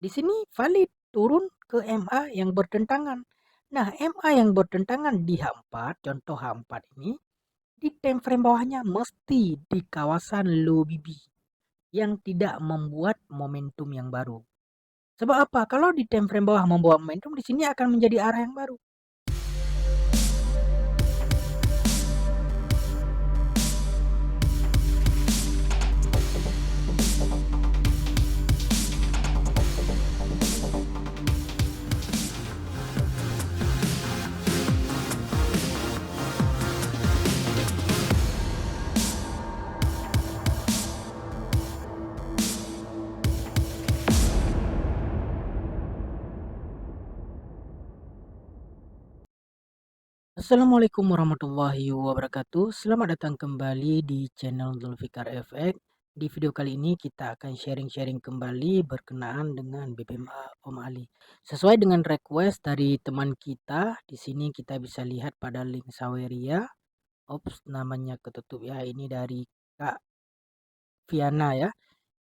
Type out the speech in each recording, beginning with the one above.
Di sini valid turun ke MA yang bertentangan. Nah, MA yang bertentangan di H4, contoh H4 ini, di time frame bawahnya mesti di kawasan low BB yang tidak membuat momentum yang baru. Sebab apa? Kalau di time frame bawah membawa momentum, di sini akan menjadi arah yang baru. Assalamualaikum warahmatullahi wabarakatuh. Selamat datang kembali di channel Zulfikar FX. Di video kali ini kita akan sharing-sharing kembali berkenaan dengan BPMA Om Ali. Sesuai dengan request dari teman kita, di sini kita bisa lihat pada link Saweria. Ops, namanya ketutup ya. Ini dari Kak Viana ya.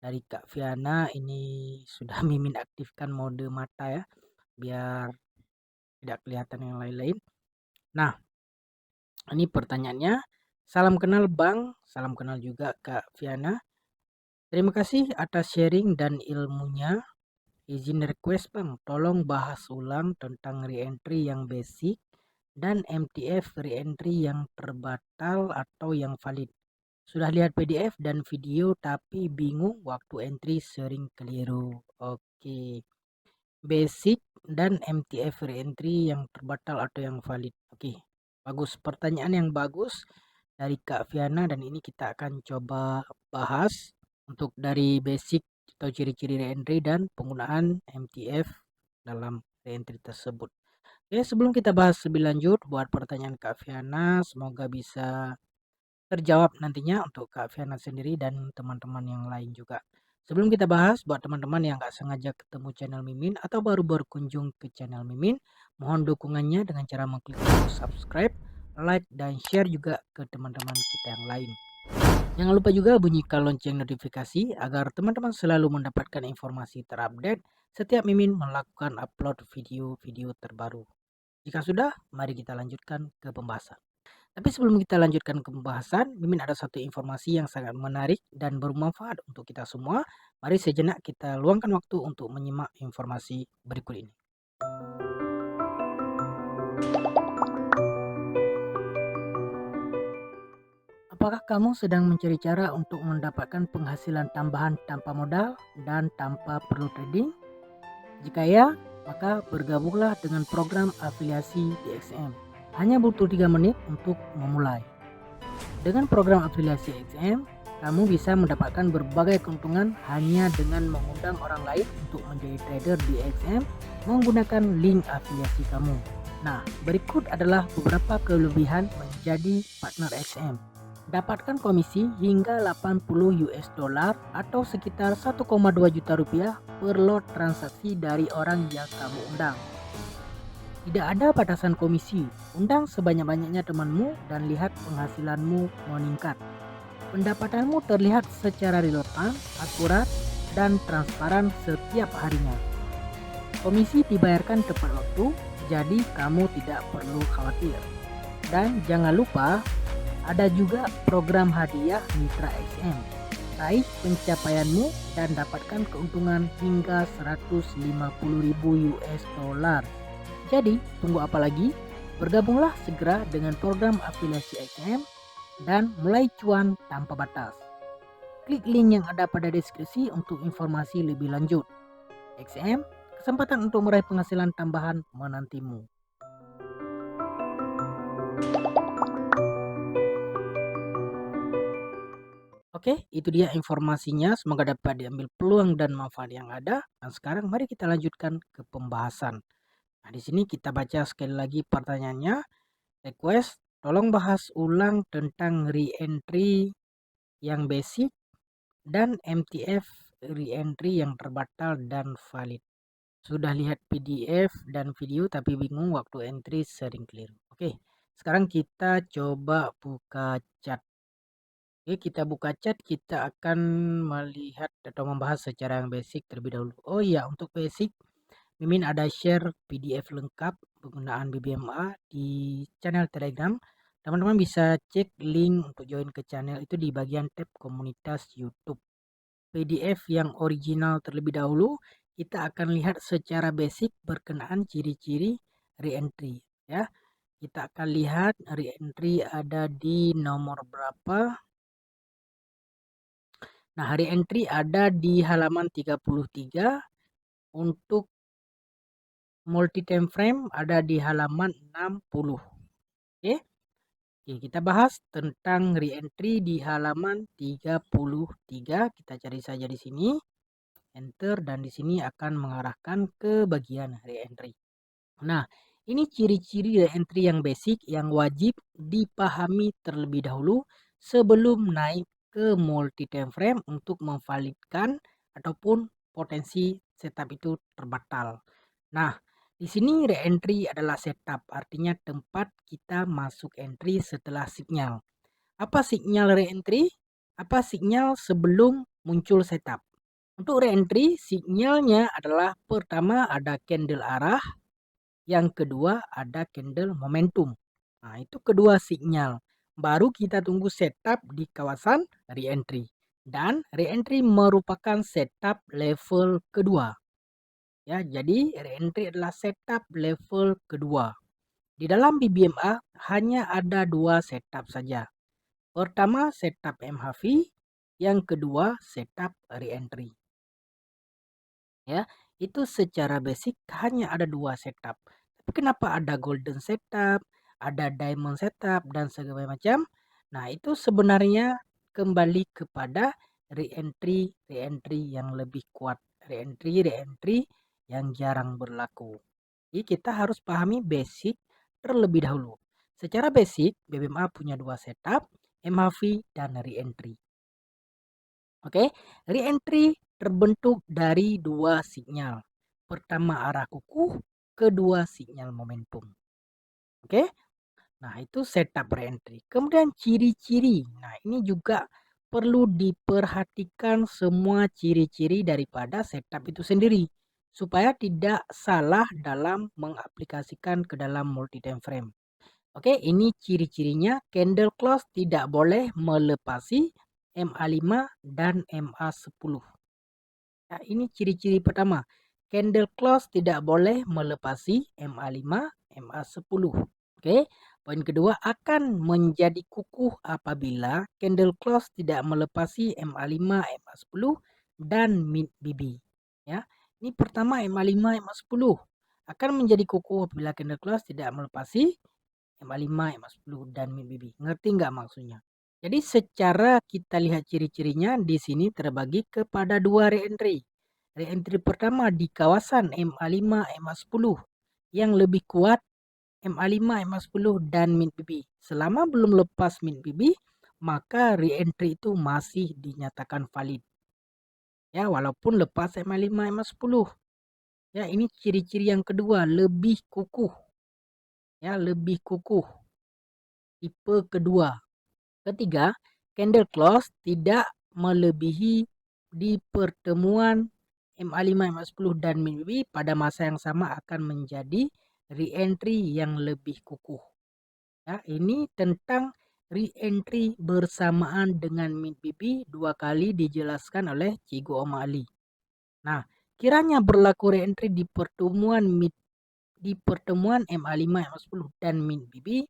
Dari Kak Viana ini sudah Mimin aktifkan mode mata ya, biar tidak kelihatan yang lain-lain. Nah, ini pertanyaannya. Salam kenal Bang, salam kenal juga Kak Viana. Terima kasih atas sharing dan ilmunya. Izin request Bang, tolong bahas ulang tentang reentry yang basic dan MTF reentry yang terbatal atau yang valid. Sudah lihat PDF dan video tapi bingung waktu entry sering keliru. Oke. Basic dan MTF reentry yang terbatal atau yang valid. Oke. Bagus, pertanyaan yang bagus dari Kak Viana, dan ini kita akan coba bahas untuk dari basic atau ciri-ciri reentry dan penggunaan MTF dalam reentry tersebut. Oke, sebelum kita bahas lebih lanjut buat pertanyaan Kak Viana, semoga bisa terjawab nantinya untuk Kak Viana sendiri dan teman-teman yang lain juga. Sebelum kita bahas, buat teman-teman yang gak sengaja ketemu channel Mimin atau baru berkunjung ke channel Mimin, mohon dukungannya dengan cara mengklik tombol subscribe, like, dan share juga ke teman-teman kita yang lain. Jangan lupa juga bunyikan lonceng notifikasi agar teman-teman selalu mendapatkan informasi terupdate setiap Mimin melakukan upload video-video terbaru. Jika sudah, mari kita lanjutkan ke pembahasan. Tapi sebelum kita lanjutkan ke pembahasan, Mimin ada satu informasi yang sangat menarik dan bermanfaat untuk kita semua. Mari sejenak kita luangkan waktu untuk menyimak informasi berikut ini. Apakah kamu sedang mencari cara untuk mendapatkan penghasilan tambahan tanpa modal dan tanpa perlu trading? Jika ya, maka bergabunglah dengan program afiliasi di XM. Hanya butuh 3 menit untuk memulai. Dengan program afiliasi XM, kamu bisa mendapatkan berbagai keuntungan hanya dengan mengundang orang lain untuk menjadi trader di XM menggunakan link afiliasi kamu. Nah, berikut adalah beberapa kelebihan menjadi partner XM. Dapatkan komisi hingga 80 US dollar atau sekitar 1,2 juta rupiah per lot transaksi dari orang yang kamu undang. Tidak ada batasan komisi, undang sebanyak-banyaknya temanmu dan lihat penghasilanmu meningkat. Pendapatanmu terlihat secara real-time, akurat, dan transparan setiap harinya. Komisi dibayarkan tepat waktu, jadi kamu tidak perlu khawatir. Dan jangan lupa, ada juga program hadiah Mitra XM. Raih pencapaianmu dan dapatkan keuntungan hingga 150.000 US dollar. Jadi, tunggu apa lagi? Bergabunglah segera dengan program afiliasi XM dan mulai cuan tanpa batas. Klik link yang ada pada deskripsi untuk informasi lebih lanjut. XM, kesempatan untuk meraih penghasilan tambahan menantimu. Oke, itu dia informasinya. Semoga dapat diambil peluang dan manfaat yang ada. Dan sekarang mari kita lanjutkan ke pembahasan. Nah, di sini kita baca sekali lagi pertanyaannya. Request, tolong bahas ulang tentang re-entry yang basic dan MTF re-entry yang terbatal dan valid. Sudah lihat PDF dan video tapi bingung waktu entry sering keliru. Oke, sekarang kita coba buka chat. Oke, kita buka chat, kita akan melihat atau membahas secara yang basic terlebih dahulu. Oh iya, untuk basic, Mimin ada share PDF lengkap penggunaan BBMA di channel Telegram. Teman-teman bisa cek link untuk join ke channel itu di bagian tab komunitas YouTube. PDF yang original terlebih dahulu, kita akan lihat secara basic berkenaan ciri-ciri reentry ya. Kita akan lihat reentry ada di nomor berapa. Nah, reentry ada di halaman 33, untuk multi time frame ada di halaman 60. Oke. Oke, kita bahas tentang reentry di halaman 33. Kita cari saja di sini, enter, dan di sini akan mengarahkan ke bagian reentry. Nah, ini ciri-ciri reentry yang basic yang wajib dipahami terlebih dahulu sebelum naik ke multi time frame untuk memvalidkan ataupun potensi setup itu terbatal. Nah, di sini reentry adalah setup, artinya tempat kita masuk entry setelah sinyal. Apa sinyal reentry? Apa sinyal sebelum muncul setup? Untuk reentry, sinyalnya adalah pertama ada candle arah, yang kedua ada candle momentum. Nah, itu kedua sinyal. Baru kita tunggu setup di kawasan reentry. Dan reentry merupakan setup level kedua. Ya, jadi reentry adalah setup level kedua. Di dalam BBMA hanya ada dua setup saja. Pertama setup MHV, yang kedua setup reentry. Ya, itu secara basic hanya ada dua setup. Tapi kenapa ada golden setup, ada diamond setup, dan segala macam? Nah, itu sebenarnya kembali kepada reentry yang lebih kuat, reentry yang jarang berlaku. Jadi kita harus pahami basic terlebih dahulu. Secara basic, BBMA punya dua setup, MHV dan reentry. Oke, reentry terbentuk dari dua sinyal. Pertama arah kukuh, kedua sinyal momentum. Oke, nah itu setup reentry. Kemudian ciri-ciri. Nah, ini juga perlu diperhatikan semua ciri-ciri daripada setup itu sendiri supaya tidak salah dalam mengaplikasikan ke dalam multi time frame. Oke, ini ciri-cirinya. Candle close tidak boleh melepasi MA5 dan MA10. Nah, ini ciri-ciri pertama. Candle close tidak boleh melepasi MA5, MA10. Oke, poin kedua, akan menjadi kukuh apabila candle close tidak melepasi MA5, MA10 dan mid BB. Ya, ini pertama MA5, MA10 akan menjadi kukuh apabila candle close tidak melepasi MA5, MA10 dan mid BB. Ngerti nggak maksudnya? Jadi secara kita lihat ciri-cirinya di sini terbagi kepada dua reentry. Reentry pertama di kawasan MA5, MA10 yang lebih kuat MA5, MA10 dan mid BB. Selama belum lepas mid BB, maka reentry itu masih dinyatakan valid. Ya, walaupun lepas MA5, MA10. Ya, ini ciri-ciri yang kedua, lebih kukuh. Ya, lebih kukuh. Tipe kedua. Ketiga, candle close tidak melebihi di pertemuan MA5, MA10 dan mid BB pada masa yang sama akan menjadi reentry yang lebih kukuh. Ya, ini tentang reentry bersamaan dengan mid BB dua kali dijelaskan oleh Cigo Om Ali. Nah, kiranya berlaku reentry di pertemuan MA5, MA10 dan mid BB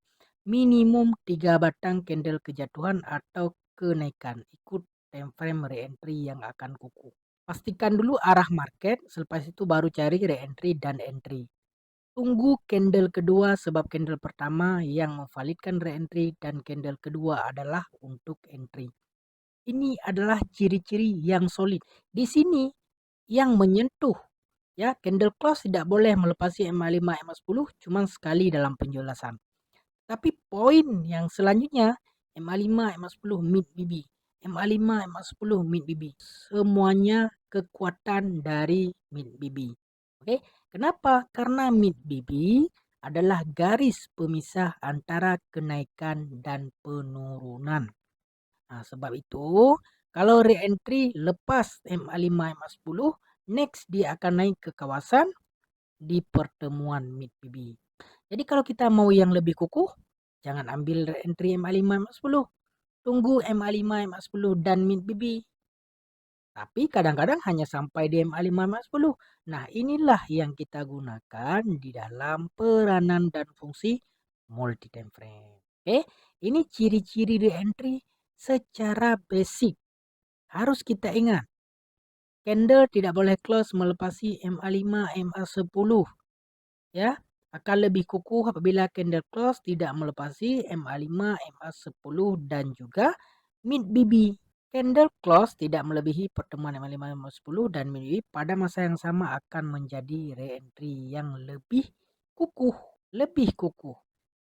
minimum 3 batang candle kejatuhan atau kenaikan ikut time frame reentry yang akan kukuh. Pastikan dulu arah market, selepas itu baru cari reentry dan entry. Tunggu candle kedua sebab candle pertama yang memvalidkan reentry dan candle kedua adalah untuk entry. Ini adalah ciri-ciri yang solid. Di sini yang menyentuh, ya, candle close tidak boleh melepasi MA5, MA10 cuma sekali dalam penjelasan. Tapi poin yang selanjutnya MA5, MA10 mid BB, MA5, MA10 mid BB, semuanya kekuatan dari mid BB. Oke, kenapa? Karena mid BB adalah garis pemisah antara kenaikan dan penurunan. Nah, sebab itu kalau re-entry lepas MA5, MA10, next dia akan naik ke kawasan di pertemuan mid BB. Jadi kalau kita mau yang lebih kukuh, jangan ambil re-entry MA5, MA10. Tunggu MA5, MA10 dan mid BB. Tapi kadang-kadang hanya sampai di MA5, MA10. Nah, inilah yang kita gunakan di dalam peranan dan fungsi multi time frame. Oke, ini ciri-ciri re-entry secara basic. Harus kita ingat, candle tidak boleh close melepasi MA5, MA10. Ya, akan lebih kukuh apabila candle close tidak melepasi MA5, MA10 dan juga mid BB. Candle close tidak melebihi pertemuan MA5, MA10 dan mid BB pada masa yang sama akan menjadi re-entry yang lebih kukuh,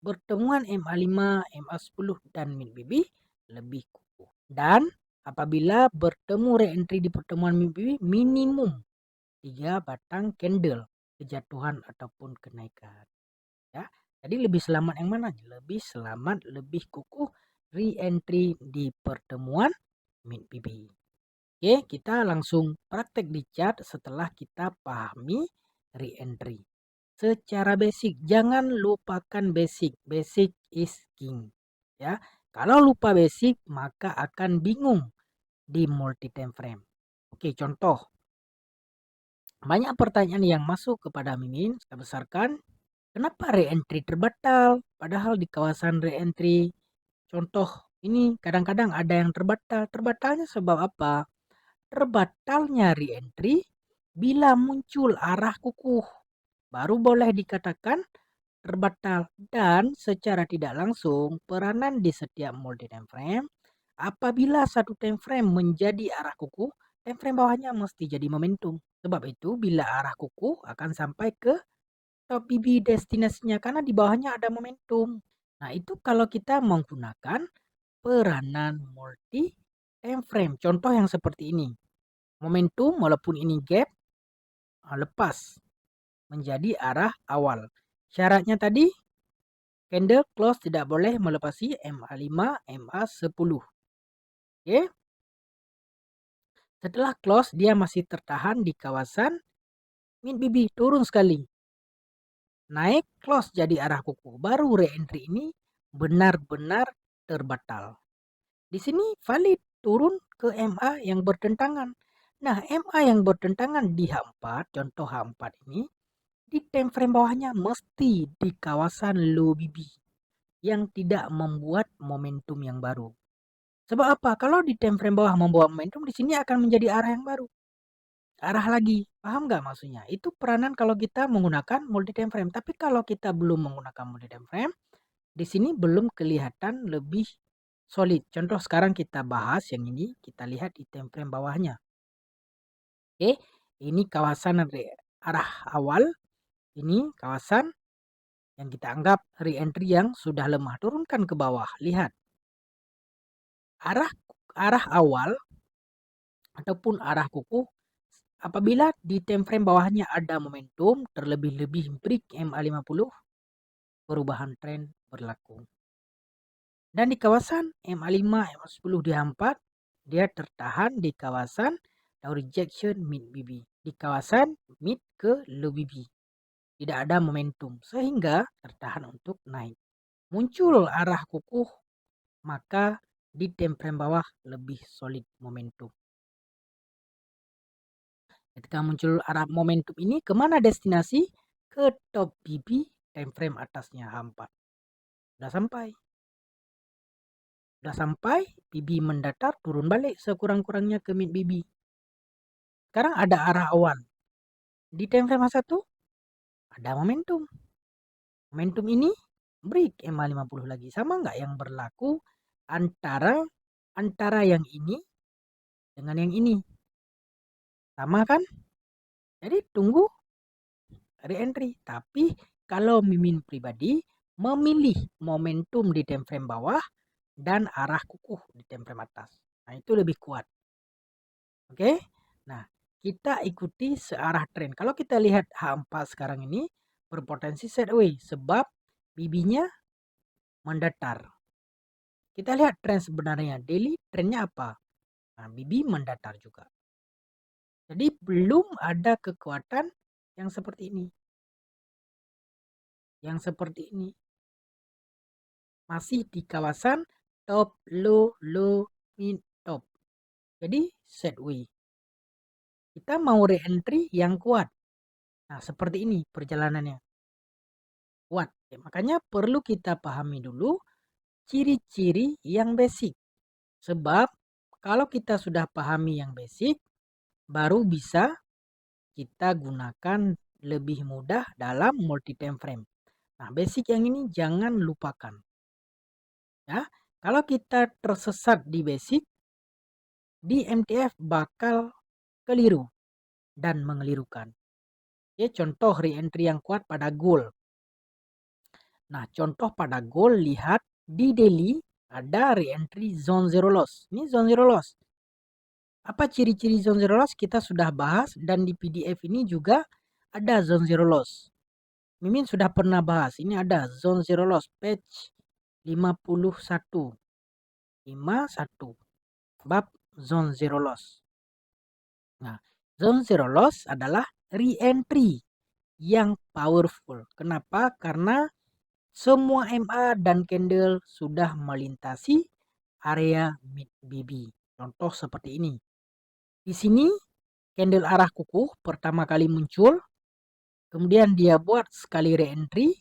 Pertemuan MA5, MA10 dan mid BB lebih kukuh. Dan apabila bertemu re-entry di pertemuan mid BB minimum 3 batang candle kejatuhan ataupun kenaikan, ya. Jadi lebih selamat yang mana? Lebih selamat, lebih kukuh re-entry di pertemuan mid BB. Oke, kita langsung praktek di chart setelah kita pahami re-entry. Secara basic, jangan lupakan basic. Basic is king. Ya, kalau lupa basic maka akan bingung di multi time frame. Oke, contoh. Banyak pertanyaan yang masuk kepada Mimin, saya besarkan. Kenapa re-entry terbatal? Padahal di kawasan re-entry, contoh ini kadang-kadang ada yang terbatal. Terbatalnya sebab apa? Terbatalnya re-entry bila muncul arah kukuh. Baru boleh dikatakan terbatal. Dan secara tidak langsung, peranan di setiap multi time frame, apabila satu time frame menjadi arah kukuh, time frame bawahnya mesti jadi momentum. Sebab itu bila arah kukuh akan sampai ke top BB destinasinya karena di bawahnya ada momentum. Nah, itu kalau kita menggunakan peranan multi time frame. Contoh yang seperti ini. Momentum walaupun ini gap lepas menjadi arah awal. Syaratnya tadi candle close tidak boleh melepasi MA5, MA10. Oke. Setelah close dia masih tertahan di kawasan mid BB, turun sekali. Naik close jadi arah kuku. Baru re-entry ini benar-benar terbatal. Di sini valid turun ke MA yang bertentangan. Nah, MA yang bertentangan di H4, contoh H4 ini, di time frame bawahnya mesti di kawasan low BB yang tidak membuat momentum yang baru. Sebab apa? Kalau di time frame bawah membawa momentum, di sini akan menjadi arah yang baru. Arah lagi. Paham nggak maksudnya? Itu peranan kalau kita menggunakan multi time frame. Tapi kalau kita belum menggunakan multi time frame, di sini belum kelihatan lebih solid. Contoh sekarang kita bahas yang ini, kita lihat di time frame bawahnya. Oke, ini kawasan arah awal. Ini kawasan yang kita anggap re-entry yang sudah lemah. Turunkan ke bawah. Lihat. Arah awal ataupun arah kuku apabila di time frame bawahnya ada momentum terlebih-lebih break MA50, perubahan tren berlaku. Dan di kawasan MA5, MA10 di H4, dia tertahan di kawasan down rejection mid BB. Di kawasan mid ke low BB. Tidak ada momentum sehingga tertahan untuk naik. Muncul arah kukuh, maka di time frame bawah lebih solid momentum. Ketika muncul arah momentum ini kemana destinasi? Ke top BB time frame atasnya H4. Sudah sampai. Sudah sampai, BB mendatar, turun balik sekurang-kurangnya ke mid BB. Sekarang ada arah awal. Di time frame H1 ada momentum. Momentum ini break MA50 lagi. Sama nggak yang berlaku antara yang ini dengan yang ini? Sama kan? Jadi tunggu re-entry. Tapi kalau Mimin pribadi memilih momentum di time frame bawah dan arah kukuh di time frame atas. Nah, itu lebih kuat. Oke? Nah, kita ikuti searah tren. Kalau kita lihat H4 sekarang ini berpotensi sideways sebab BB-nya mendatar. Kita lihat tren sebenarnya. Daily trennya apa? Nah, BB mendatar juga. Jadi belum ada kekuatan yang seperti ini. Yang seperti ini. Masih di kawasan top, low, low, mid, top. Jadi sideways. Kita mau re-entry yang kuat. Nah, seperti ini perjalanannya. Kuat. Ya, makanya perlu kita pahami dulu ciri-ciri yang basic. Sebab kalau kita sudah pahami yang basic, baru bisa kita gunakan lebih mudah dalam multi time frame. Nah, basic yang ini jangan lupakan. Ya, kalau kita tersesat di basic, di MTF bakal keliru dan mengelirukan. Oke, contoh re-entry yang kuat pada goal. Nah, contoh pada goal lihat di daily ada re-entry zone zero loss. Ini zone zero loss. Apa ciri-ciri zone zero loss kita sudah bahas dan di PDF ini juga ada zone zero loss. Mimin sudah pernah bahas. Ini ada zone zero loss page 51. 51. Bab zone zero loss. Nah, zone zero loss adalah re-entry yang powerful. Kenapa? Karena semua MA dan candle sudah melintasi area mid BB. Contoh seperti ini. Di sini candle arah kukuh pertama kali muncul, kemudian dia buat sekali re-entry,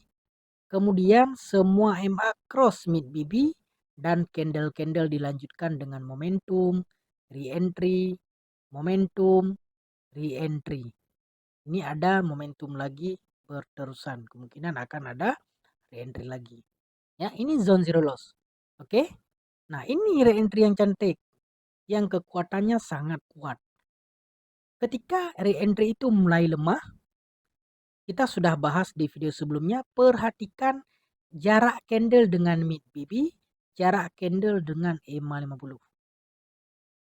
kemudian semua MA cross mid BB dan candle-candle dilanjutkan dengan momentum, re-entry, momentum, re-entry. Ini ada momentum lagi berterusan, kemungkinan akan ada re-entry lagi. Ya, ini zone zero loss. Oke. Nah, ini re-entry yang cantik, yang kekuatannya sangat kuat. Ketika re-entry itu mulai lemah, kita sudah bahas di video sebelumnya, perhatikan jarak candle dengan mid BB, jarak candle dengan EMA 50.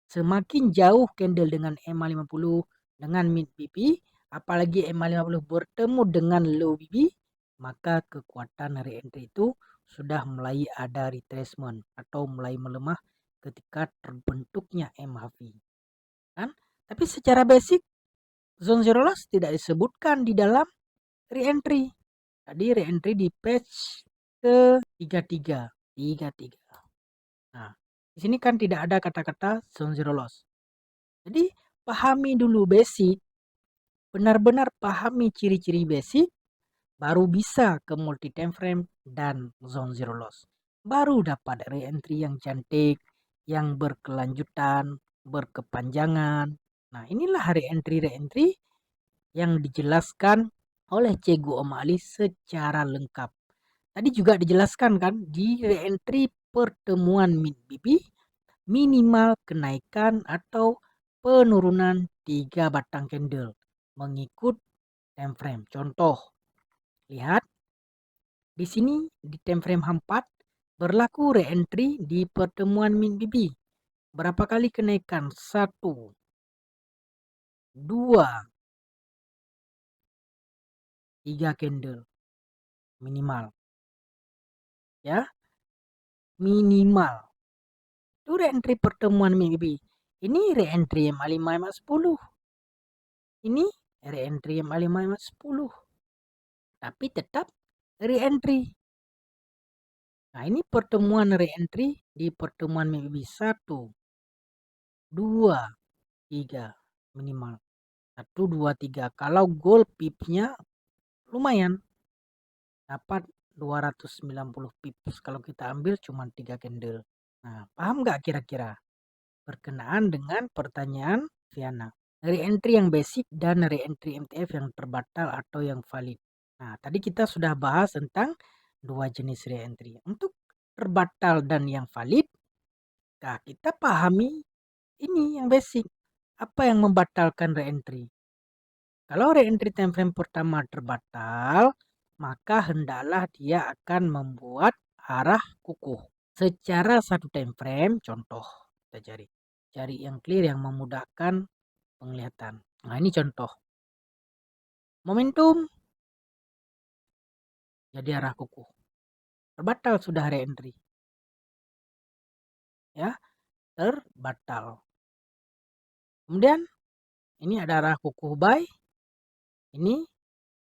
Semakin jauh candle dengan EMA 50 dengan mid BB, apalagi EMA 50 bertemu dengan low BB, maka kekuatan re-entry itu sudah mulai ada retracement atau mulai melemah ketika terbentuknya MHV. Kan? Tapi secara basic, zone zero loss tidak disebutkan di dalam re-entry. Tadi re-entry di page ke 33. 33. Nah, di sini kan tidak ada kata-kata zone zero loss. Jadi, pahami dulu basic, benar-benar pahami ciri-ciri basic, baru bisa ke multi time frame dan zone zero loss. Baru dapat re-entry yang cantik, yang berkelanjutan, berkepanjangan. Nah, inilah re-entry yang dijelaskan oleh Cegu Om Ali secara lengkap. Tadi juga dijelaskan kan di re-entry pertemuan mid BB minimal kenaikan atau penurunan 3 batang candle mengikut time frame. Contoh, lihat di sini di time frame 4 berlaku re-entry di pertemuan mid BB. Berapa kali kenaikan? 1, 2, 3 candle minimal. Ya, minimal. Itu re-entry pertemuan mid BB. Ini re-entry MA5 MA10. Ini re-entry MA5 MA10. Tapi tetap re-entry. Nah, ini pertemuan re-entry di pertemuan MACD 1, 2, 3 minimal. 1, 2, 3. Kalau goal pipsnya lumayan. Dapat 290 pips kalau kita ambil cuma 3 candle. Nah, paham nggak kira-kira? Berkenaan dengan pertanyaan Viana. Re-entry yang basic dan re-entry MTF yang terbatal atau yang valid. Nah, tadi kita sudah bahas tentang dua jenis re-entry. Untuk terbatal dan yang valid, nah kita pahami ini yang basic. Apa yang membatalkan re-entry? Kalau re-entry time frame pertama terbatal, maka hendaklah dia akan membuat arah kukuh. Secara satu time frame, contoh kita cari yang clear yang memudahkan penglihatan. Nah, ini contoh. Momentum jadi arah kukuh. Terbatal sudah re-entry. ya, terbatal. Kemudian ini ada arah kukuh buy, ini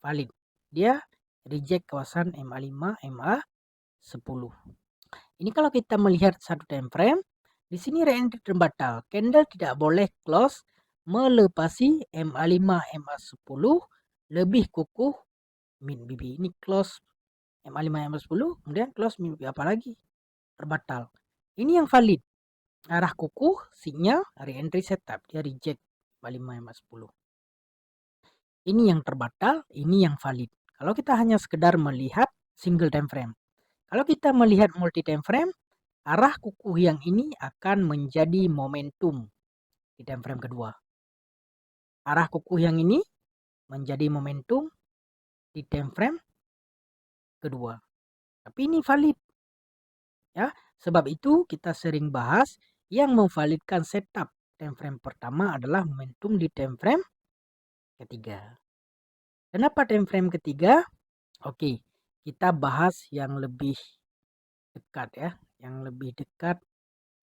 valid. Dia reject kawasan MA5, MA10. Ini kalau kita melihat satu time frame, di sini re-entry terbatal. Candle tidak boleh close melepasi MA5, MA10 lebih kukuh mid BB. Ini close MA5, MA10, kemudian close mid BB, apalagi terbatal. Ini yang valid. Arah kukuh, sinyal re-entry setup, dia reject MA5, MA10. Ini yang terbatal, ini yang valid. Kalau kita hanya sekedar melihat single time frame. Kalau kita melihat multi time frame, arah kukuh yang ini akan menjadi momentum di time frame kedua. Arah kukuh yang ini menjadi momentum di time frame kedua. Tapi ini valid. Ya, sebab itu kita sering bahas yang memvalidkan setup time frame pertama adalah momentum di time frame ketiga. Kenapa time frame ketiga? Oke, kita bahas yang lebih dekat ya, yang lebih dekat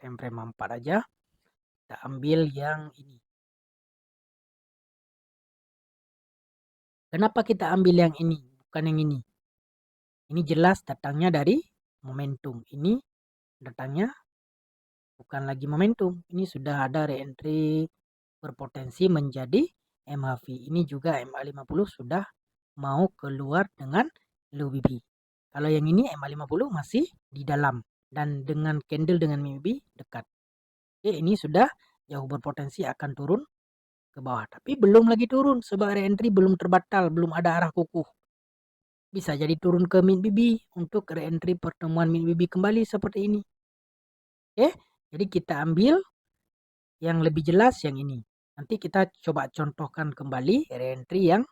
time frame 4 aja. Kita ambil yang ini. Kenapa kita ambil yang ini, bukan yang ini? Ini jelas datangnya dari momentum. Ini datangnya bukan lagi momentum. Ini sudah ada re-entry berpotensi menjadi MHV. Ini juga MA50 sudah mau keluar dengan low BB. Kalau yang ini MA50 masih di dalam dan dengan candle dengan BB dekat. Oke, ini sudah jauh berpotensi akan turun ke bawah. Tapi belum lagi turun sebab re-entry belum terbatal, belum ada arah kukuh. Bisa jadi turun ke mid BB untuk re-entry pertemuan mid BB kembali seperti ini. Oke, jadi kita ambil yang lebih jelas yang ini. Nanti kita coba contohkan kembali re-entry yang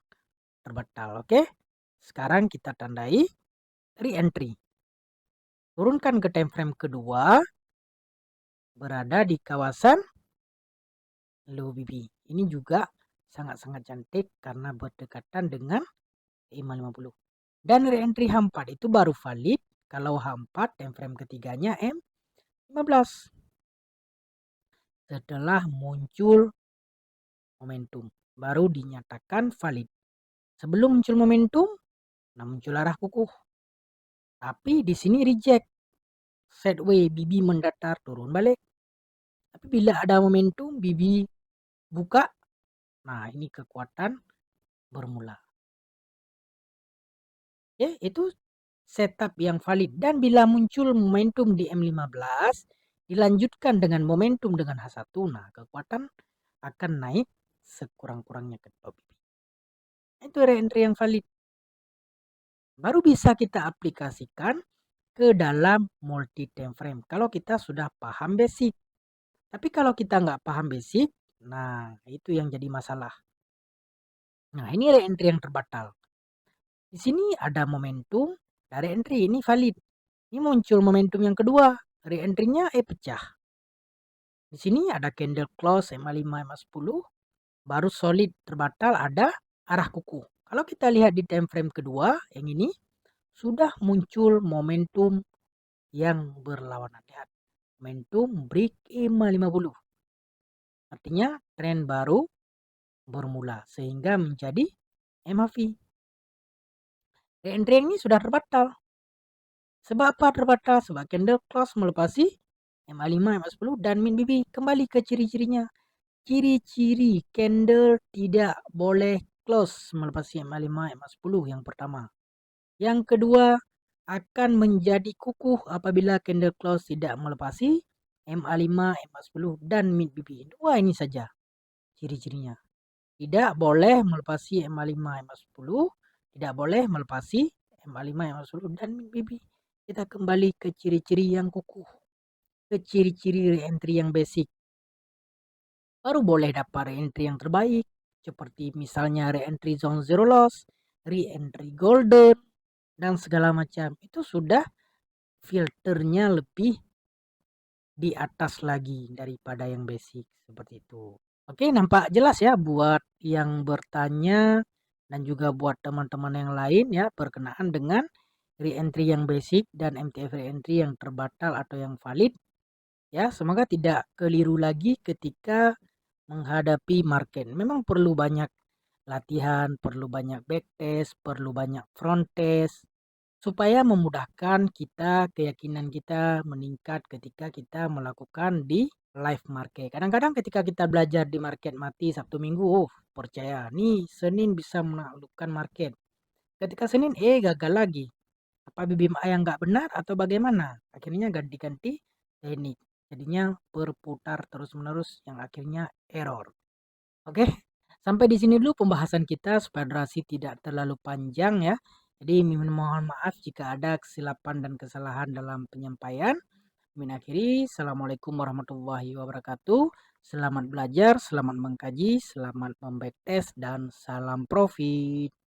terbatal. Oke, sekarang kita tandai re-entry. Turunkan ke time frame kedua, berada di kawasan low BB. Ini juga sangat-sangat cantik karena berdekatan dengan MA50. Dan re-entry H4 itu baru valid kalau H4 time frame ketiganya M15. Setelah muncul momentum, baru dinyatakan valid. Sebelum muncul momentum, nah muncul arah kukuh. Tapi di sini reject. Sideway BB mendatar turun balik. Tapi bila ada momentum BB buka, nah ini kekuatan bermula. Ya, itu setup yang valid. Dan bila muncul momentum di M15, dilanjutkan dengan momentum dengan H1, nah kekuatan akan naik sekurang-kurangnya ke bawah BB. Itu re-entry yang valid. Baru bisa kita aplikasikan ke dalam multi time frame. Kalau kita sudah paham basic. Tapi kalau kita nggak paham basic, nah itu yang jadi masalah. Nah ini re-entry yang terbatal. Di sini ada momentum dari entry, ini valid. Ini muncul momentum yang kedua, re-entry-nya pecah. Di sini ada candle close MA5, MA10, baru solid terbatal ada arah kuku. Kalau kita lihat di time frame kedua, yang ini sudah muncul momentum yang berlawanan. Lihat, momentum break MA50. Artinya tren baru bermula sehingga menjadi MAV. Re-entry ini sudah terbatal. Sebab apa terbatal? Sebab candle close melepasi MA5, MA10 dan min BB. Kembali ke ciri-cirinya. Ciri-ciri candle tidak boleh close melepasi MA5, MA10 yang pertama. Yang kedua, akan menjadi kukuh apabila candle close tidak melepasi MA5, MA10 dan mid BB. Dua ini saja ciri-cirinya. Tidak boleh melepasi MA5, MA10, tidak boleh melepasi MA5, MA10 dan mid BB. Kita kembali ke ciri-ciri yang kukuh, ke ciri-ciri re-entry yang basic. Baru boleh dapat re-entry yang terbaik, seperti misalnya re-entry zone zero loss, re-entry golden, dan segala macam. Itu sudah filternya lebih di atas lagi daripada yang basic, seperti itu. Oke, nampak jelas ya buat yang bertanya dan juga buat teman-teman yang lain ya berkenaan dengan re-entry yang basic dan MTF re-entry yang terbatal atau yang valid. ya. Semoga tidak keliru lagi ketika menghadapi market. Memang perlu banyak latihan, perlu banyak backtest, perlu banyak front test, supaya memudahkan kita, keyakinan kita meningkat ketika kita melakukan di live market. Kadang-kadang ketika kita belajar di market mati Sabtu Minggu, oh percaya nih Senin bisa menaklukkan market. Ketika Senin, gagal lagi. Apa BBMA yang nggak benar atau bagaimana? Akhirnya ganti-ganti teknik. Jadinya berputar terus-menerus yang akhirnya error. Oke, sampai di sini dulu pembahasan kita supaya durasi tidak terlalu panjang ya. Jadi mohon maaf jika ada kesilapan dan kesalahan dalam penyampaian. Min akhiri, Assalamualaikum warahmatullahi wabarakatuh. Selamat belajar, selamat mengkaji, selamat membacktest, dan salam profit.